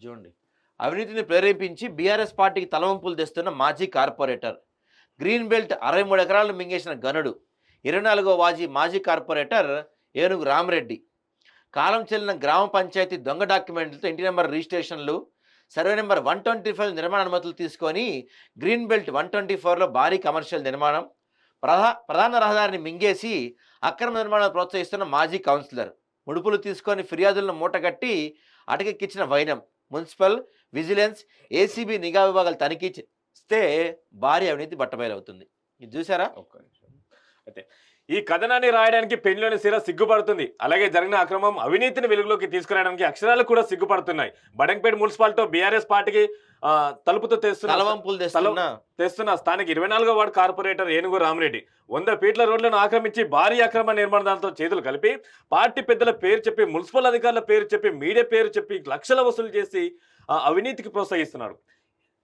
చూడండి. అవినీతిని ప్రేరేపించి బీఆర్ఎస్ పార్టీకి తలవంపులు తెస్తున్న మాజీ కార్పొరేటర్. గ్రీన్ బెల్ట్ 63 ఎకరాలను మింగేసిన గనుడు. 24వ మాజీ కార్పొరేటర్ ఏనుగు రామరెడ్డి. కాలం చెల్లిన గ్రామ పంచాయతీ దొంగ డాక్యుమెంట్లతో ఇంటి నెంబర్ రిజిస్ట్రేషన్లు, సర్వే నెంబర్ 125 నిర్మాణ అనుమతులు తీసుకొని గ్రీన్ బెల్ట్ 124లో భారీ కమర్షియల్ నిర్మాణం. ప్రధాన రహదారిని మింగేసి అక్రమ నిర్మాణాలు ప్రోత్సహిస్తున్న మాజీ కౌన్సిలర్. ముడుపులు తీసుకొని ఫిర్యాదులను మూటగట్టి అటకెక్కించిన వైనం. మున్సిపల్, విజిలెన్స్, ఏసీబీ నిఘా విభాగాలు తనిఖీ చేస్తే భారీ అవినీతి బట్టబయలవుతుంది. ఇది చూసారా? ఒక్క నిమిషం. అయితే ఈ కథనాన్ని రాయడానికి పెన్లోని సిర సిగ్గుపడుతుంది. అలాగే జరిగిన అక్రమం అవినీతిని వెలుగులోకి తీసుకురావడానికి అక్షరాలు కూడా సిగ్గుపడుతున్నాయి. బడంగపేట మున్సిపాలిటీ బీఆర్ఎస్ పార్టీకి తలుపుతో తెస్తున్న స్థానిక 24వ వార్డు కార్పొరేటర్ ఏనుగు రామరెడ్డి 100 ఫీట్ల రోడ్లను ఆక్రమించి భారీ అక్రమ నిర్మాణాలతో చేతులు కలిపి పార్టీ పెద్దల పేరు చెప్పి, మున్సిపల్ అధికారుల పేరు చెప్పి, మీడియా పేరు చెప్పి లక్షల వసూలు చేసి అవినీతికి ప్రోత్సహిస్తున్నాడు.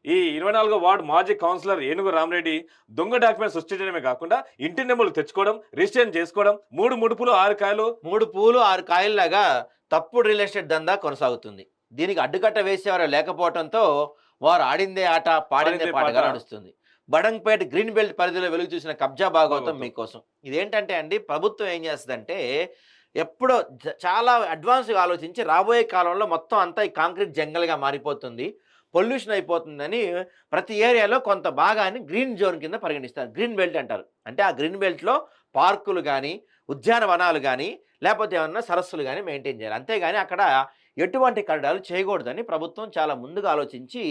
ఈ 24వ వార్డు మాజీ కౌన్సిలర్ ఏనుగు రామరెడ్డి దొంగ డాక్యుమెంట్ సృష్టించడమే కాకుండా ఇంటి నెంబర్లు తెచ్చుకోవడం, రిజిస్ట్రేషన్ చేసుకోవడం, 3 ముడుపులు 6 కాయలు 3 పూలు 6 కాయల్లాగా తప్పుడు రియల్ ఎస్టేట్ దందా కొనసాగుతుంది. దీనికి అడ్డుకట్ట వేసేవారు లేకపోవడంతో వారు ఆడిందే ఆట పాడిందే పాటగా నడుస్తుంది. బడంగపేట గ్రీన్ బెల్ట్ పరిధిలో వెలుగు చూసిన కబ్జా భాగవతం మీకోసం. ఇదేంటంటే అండి, ప్రభుత్వం ఏం చేస్తుందంటే ఎప్పుడో చాలా అడ్వాన్స్గా ఆలోచించి రాబోయే కాలంలో మొత్తం అంతా ఈ కాంక్రీట్ జంగల్గా మారిపోతుంది, పొల్యూషన్ అయిపోతుందని ప్రతి ఏరియాలో కొంత భాగాన్ని గ్రీన్ జోన్ కింద పరిగణిస్తారు. గ్రీన్ బెల్ట్ అంటారు. అంటే ఆ గ్రీన్ బెల్ట్లో పార్కులు కానీ, ఉద్యానవనాలు కానీ, లేకపోతే ఏమన్నా సరస్సులు కానీ మెయింటైన్ చేయాలి. అంతేగాని అక్కడ ఎటువంటి కట్టడాలు చేయకూడదని ప్రభుత్వం చాలా ముందుగా ఆలోచించి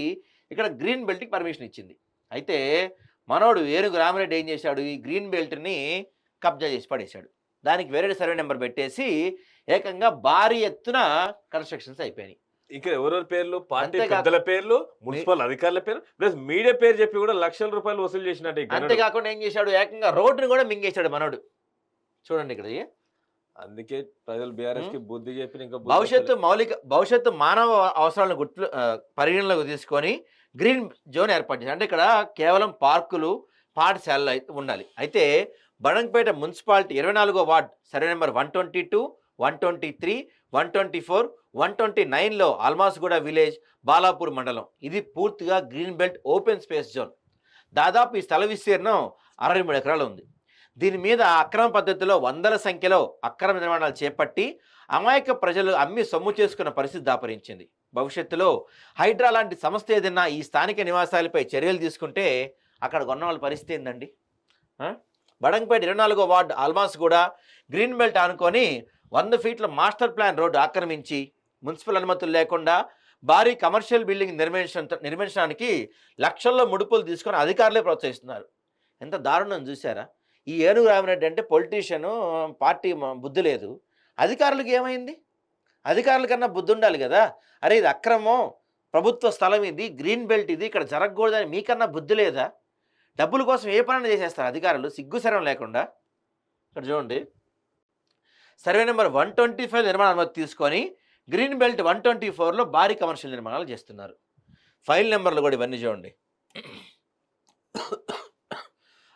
ఇక్కడ గ్రీన్ బెల్ట్కి పర్మిషన్ ఇచ్చింది. అయితే మనోడు ఏనుగు రామరెడ్డి ఏం చేశాడు, ఈ గ్రీన్ బెల్ట్ని కబ్జా చేసి పడేశాడు. దానికి వేరే సర్వే నెంబర్ పెట్టేసి ఏకంగా భారీ ఎత్తున కన్స్ట్రక్షన్స్ అయిపోయినాయి. ఇక్కడ ఎవరెవరి పేర్లు, పార్టీ పెద్దల పేర్లు, మున్సిపల్ అధికారుల పేరు ప్లస్ మీడియా పేరు చెప్పి కూడా లక్షల రూపాయలు వసూలు చేసినట్టు. అంతేకాకుండా ఏం చేశాడు, ఏకంగా రోడ్డుని కూడా మింగేశాడు మనోడు. చూడండి ఇక్కడ. అందుకే ప్రజలు బీఆర్ఎస్ కి బుద్ధి చెప్పి ఇంకా భవిష్యత్తు మానవ అవసరాలను పరిగణలోకి తీసుకొని గ్రీన్ జోన్ ఏర్పాటు చేశారు. అంటే ఇక్కడ కేవలం పార్కులు, పాఠశాలలు అయితే ఉండాలి. అయితే బడంగపేట మున్సిపాలిటీ 24వ వార్డ్ సర్వే నెంబర్ 122, 123, 124, 129లో అల్మాస్గూడ విలేజ్, బాలాపూర్ మండలం. ఇది పూర్తిగా green belt open space zone. దాదాపు ఈ స్థల విస్తీర్ణం 63 ఎకరాలు ఉంది. దీని మీద అక్రమ పద్ధతిలో వందల సంఖ్యలో అక్రమ నిర్మాణాలు చేపట్టి అమాయక ప్రజలు అమ్మి సొమ్ము చేసుకున్న పరిస్థితి దాపరించింది. భవిష్యత్తులో హైడ్రా లాంటి సంస్థ ఏదైనా ఈ స్థానిక నివాసాలపై చర్యలు తీసుకుంటే అక్కడ కొన్న వాళ్ళ పరిస్థితి ఏందండి? బడంగపేట 24వ వార్డు అల్మాస్గూడ గ్రీన్ బెల్ట్ ఆనుకొని 100 ఫీట్ల మాస్టర్ ప్లాన్ రోడ్డు ఆక్రమించి మున్సిపల్ అనుమతులు లేకుండా భారీ కమర్షియల్ బిల్డింగ్ నిర్మించడానికి లక్షల్లో ముడుపులు తీసుకొని అధికారులే ప్రోత్సహిస్తున్నారు. ఎంత దారుణం చూసారా? ఈ ఏనుగు రామరెడ్డి అంటే పొలిటీషియను, పార్టీ బుద్ధి లేదు. అధికారులకు ఏమైంది? అధికారుల కన్నా బుద్ధి ఉండాలి కదా. అరే ఇది అక్రమం, ప్రభుత్వ స్థలం ఇది, గ్రీన్ బెల్ట్ ఇది, ఇక్కడ జరగకూడదని మీకన్నా బుద్ధి లేదా? డబ్బుల కోసం ఏ పని చేసేస్తారు అధికారులు సిగ్గుశరం లేకుండా. ఇక్కడ చూడండి, సర్వే నెంబర్ 125 నిర్మాణ అనుమతి తీసుకొని గ్రీన్ బెల్ట్ 124లో భారీ కమర్షియల్ నిర్మాణాలు చేస్తున్నారు. ఫైల్ నెంబర్లు కూడా ఇవన్నీ చూడండి.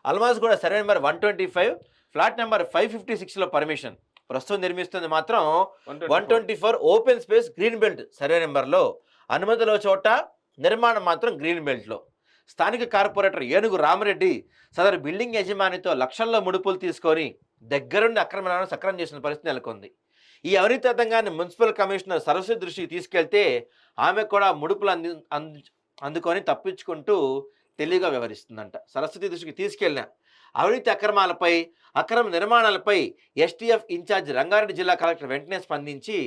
Almasguda survey number 125, flat number 556లో పర్మిషన్. ప్రస్తుతం నిర్మిస్తుంది మాత్రం 124 open space green belt survey నెంబర్లో. అనుమతిలో చోట నిర్మాణం మాత్రం గ్రీన్ బెల్ట్లో. స్థానిక కార్పొరేటర్ ఏనుగు రామరెడ్డి సదరు బిల్డింగ్ యజమానితో లక్షల్లో ముడుపులు తీసుకొని దగ్గరుండి అక్రమాలను సక్రమం చేసిన పరిస్థితి నెలకొంది. ఈ అవినీతి తతంగాన్ని మున్సిపల్ కమిషనర్ సరస్వతి దృష్టికి తీసుకెళ్తే ఆమె కూడా ముడుపులు అందుకొని తప్పించుకుంటూ తెలివిగా వ్యవహరిస్తుందంట. సరస్వతి దృష్టికి తీసుకెళ్లిన అవినీతి అక్రమాలపై, అక్రమ నిర్మాణాలపై ఎస్టీఎఫ్ ఇన్ఛార్జ్ రంగారెడ్డి జిల్లా కలెక్టర్ వెంటనే స్పందించి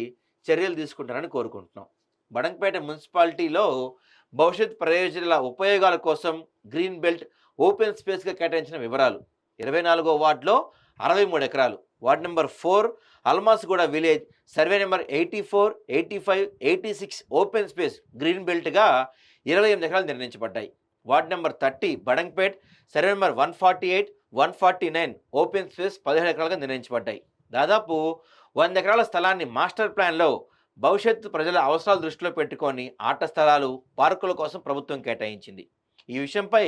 చర్యలు తీసుకుంటారని కోరుకుంటున్నాం. బడంగపేట మున్సిపాలిటీలో భవిష్యత్ ప్రయోజనాల ఉపయోగాల కోసం గ్రీన్ బెల్ట్ ఓపెన్ స్పేస్గా కేటాయించిన వివరాలు. 24వ వార్డులో 63 ఎకరాలు. Ward number 4 Almasguda village survey number 84, 85, 86 open space green బెల్ట్గా 28 ఎకరాలు నిర్ణయించబడ్డాయి. Ward number 30 Badangpet survey number 148, 149 open space 17 ఎకరాలుగా నిర్ణయించబడ్డాయి. దాదాపు 100 ఎకరాల స్థలాన్ని మాస్టర్ ప్లాన్లో భవిష్యత్తు ప్రజల అవసరాలు దృష్టిలో పెట్టుకొని ఆట స్థలాలు, పార్కుల కోసం ప్రభుత్వం కేటాయించింది. ఈ విషయంపై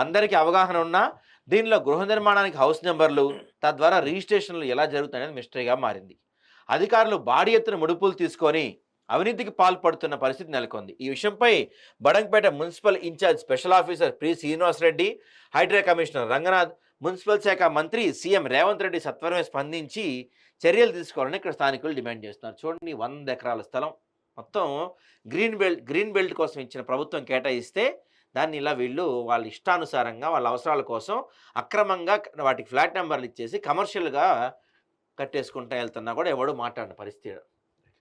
అందరికీ అవగాహన ఉన్నా దీనిలో గృహ నిర్మాణానికి హౌస్ నెంబర్లు, తద్వారా రిజిస్ట్రేషన్లు ఎలా జరుగుతాయనేది మిస్టరీగా మారింది. అధికారులు భారీ ఎత్తున ముడుపులు తీసుకొని అవినీతికి పాల్పడుతున్న పరిస్థితి నెలకొంది. ఈ విషయంపై Badangpet municipal incharge special officer P Srinivasa Reddy, Hydraa commissioner Ranganath, municipal శాఖ మంత్రి సీఎం రేవంత్ రెడ్డి సత్వరమే స్పందించి చర్యలు తీసుకోవాలని ఇక్కడ స్థానికులు డిమాండ్ చేస్తున్నారు. చూడండి, 100 ఎకరాల స్థలం మొత్తం గ్రీన్ బెల్ట్ కోసం ఇచ్చిన ప్రభుత్వం కేటాయిస్తే దాన్ని ఇలా వీళ్ళు వాళ్ళ ఇష్టానుసారంగా వాళ్ళ అవసరాల కోసం అక్రమంగా వాటికి ఫ్లాట్ నెంబర్లు ఇచ్చేసి కమర్షియల్గా కట్టేసుకుంటూ వెళ్తున్నా కూడా ఎవడు మాట్లాడిన పరిస్థితి.